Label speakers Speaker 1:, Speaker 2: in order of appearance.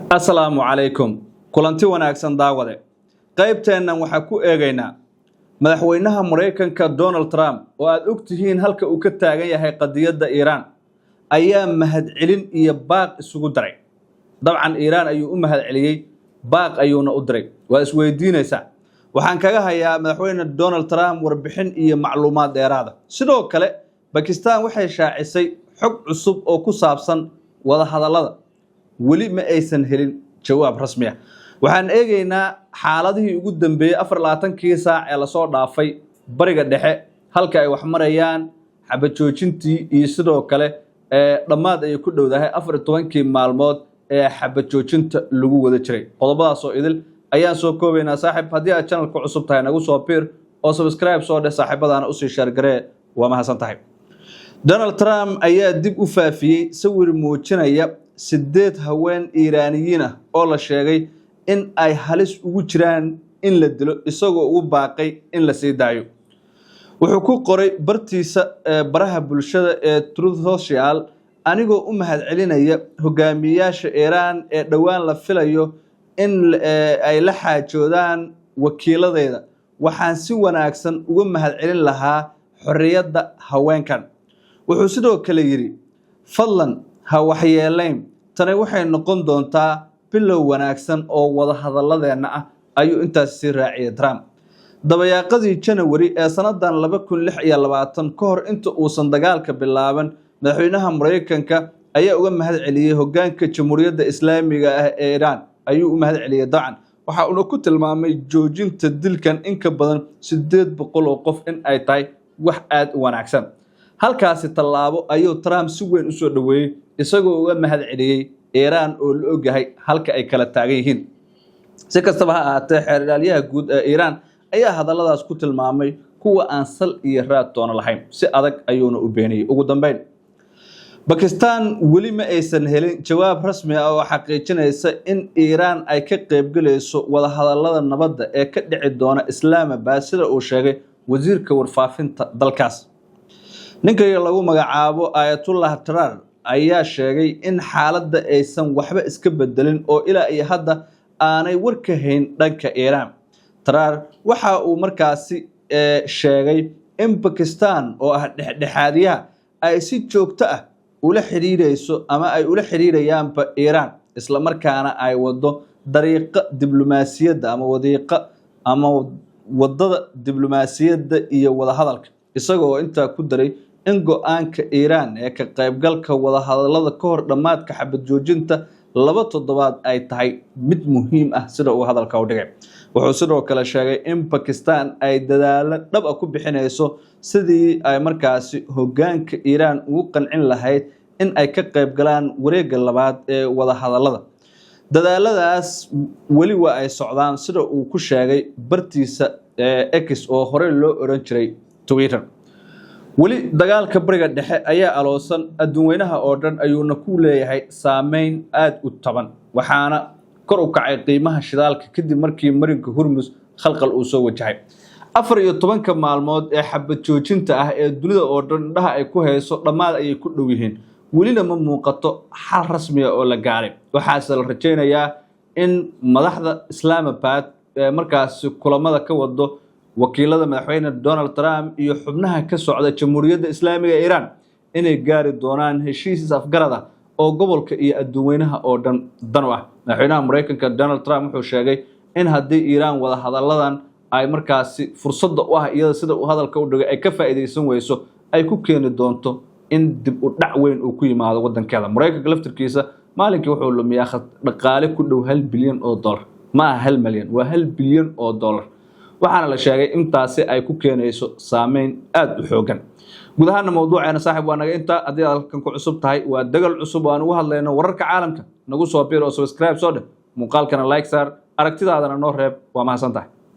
Speaker 1: Asalaamu calaykum kulanti wanaagsan daawade qaybteennan waxa ku eegaynaa madaxweynaha Mareykanka Donald Trump oo aad ogtihiin halka uu ka taagan yahay qadiyadda Iran ayaa mahadcelin iyo baaq isugu daray dabcan Iran ayuu u mahadceliyay baaq ayuuna u diray waa isweydiinaysaa waxaan kaga hayaa madaxweyne Donald Trump warbixin iyo macluumaad dheeraad ah sidoo kale Pakistan waxay shaacisay xog cusub oo ku saabsan wada hadallada weli ma aysan helin jawaab rasmi ah waxaan eegaynaa xaaladihii ugu dambeeyay 24 saac ee la soo dhaafay bariga dhexe halka ay wax marayaan xabad joojintii iyo sidoo kale dhamaad ay ku dhowdahay 14 maalmood ee xabad joojinta lagu wada jiray qodobadaas oo idil ayaan soo koobaynaa saaxiib haddii aad channelka cusub tahay nagu soo biir oo subscribe soo dheh saaxiibadana u sii share garee waa mahadsan tahay Donald Trump ayaa dib u faafiyay sawir muujinaya 8 haween Iiraaniyiin ah oo la sheegay in ay halis ugu jiraan in la dilo isagoo ugu baaqay in la sii daayo wuxuu ku qoray bartiisa baraha bulshada ee Truth Social anigoo u mahadcelinaya hogaamiyaasha Iran ee dhawaan la filayo in ay la xaajoodaan wakiiladeeda waxaan si wanaagsan uga mahadcelin lahaa xorriyadda haweenkan wuxuu sidoo kale yiri fadlan ha waxyeelayn tani waxay noqon doontaa bilow wanaagsan oo wada hadalladeena ah ayuu intaas si raaciyay Trump dabayaaqadii January ee sanadan 2026 ka hor inta uusan dagaalka bilaaban madaxweynaha Mareykanka ayaa uga mahadceliyay hoggaanka Jamhuuriyadda Islaamiga ah ee Iran ayuu u mahadceliyay dacan waxa uu ku tilmaamay joojinta dilkan in ka badan 800 oo qof in ay tahay wax aad u wanaagsan halkaasi tallaabo ayuu Trump si weyn u soo dhaweeyay isagoo uga mahadceliyay Iran oo la ogahay halka ay kala taagan yihiin si kastaba ha ahaatee xeeraryaha guud ee Iran ayaa hadalladaas ku tilmaamay kuwa aan sal iyo raad toona lahayn si adag ayuuna u beeniyay ugu dambeyn Pakistan weli ma aysan helin jawaab rasmi ah oo xaqiijinaysa in Iran ay ka qayb galayso wada hadallada nabadda ee ka dhici doona Islamabad sida uu sheegay wasiirka warfaafinta dalkaas ninka lagu magacaabo Ayatollah Tarar ayaa sheegay in xaaladda aysan waxba iska bedelin oo ilaa iyo hadda aanay war ka hayn dhanka Iran Tarar waxa uu markaasi sheegay in Pakistan oo ah dhexdhexaadiyaha ay si joogto ah ula xiriirayso ama ay ula xiriirayaan Iran isla markaana ay wado dariiqa diblomaasiyadda ama wadiiqa ama wadada diblomaasiyadda iyo wada hadalka isagoo inta ku daray in go'aanka Iran ee ka qaybgalka wada hadallada ka hor dhamaadka xabad joojinta 2 toddobaad ay tahay mid muhiim ah sida uu hadalka u dhigay wuxuu sidoo kale sheegay in Pakistan ay dadaalo dhab ah ku bixinayso sidii ay markaasi hoggaanka Iran ugu qancin lahayd in ay ka qayb galaan wareegga labaad ee wada hadallada dadaaladaas wali waa ay socdaan sida uu ku sheegay bartiisa X oo hore loo oran jiray Twitter wali dagaalka bariga dhexe ayaa aloosan adduunweynaha oo dhan ayuuna ku leeyahay saameyn aad u taban waxaana kor u kacay qiimaha shidaalka kadib markii marinka Hormuz khalkhal uu soo wajahay 14 maalmood ee xabad joojinta ah ee dunida oo dhan dhaha ay ku hayso dhamaad ay ku dhow yihiin welina ma muuqato xal rasmi ah oo la gaaray waxaase la rajaynayaa in madaxda Islamabad markaas kulamada ka wado wakiilada madaxweyne Donald Trump iyo xubnaha ka socda Jamhuuriyadda Islaamiga ee Iran inay gaari doonaan heshiis afgarad ah oo gobolka iyo adduunweynaha oo dhan dan u ah madaxweynaha Mareykanka Donald Trump wuxuu sheegay in haddii Iran wada hadalladan ay markaasi fursad u ah iyada sida uu hadalka u dhigay ay ka faa'iideysan weyso ay ku keeni doonto in dib u dhac weyn uu ku yimaado wadankeeda Mareykanka laftirkiisa maalinkii wuxuu lumiyaa dhaqaale ku dhow 1 bilyan oo dollar ma aha 1 milyan waa 1 bilyan oo dollar waxaana la sheegay intaasi ay ku keenayso saameyn aad u xoogan guud ahaan mowduuceena saaxiib waa naga inta haddii aad halkan ku cusub tahay waa dagal cusub oo aan ugu hadlayno wararka caalamka nagu soo biir oo subscribe soo dheh muuqaalkana like saar aragtidaadana noo reeb waa mahadsantahay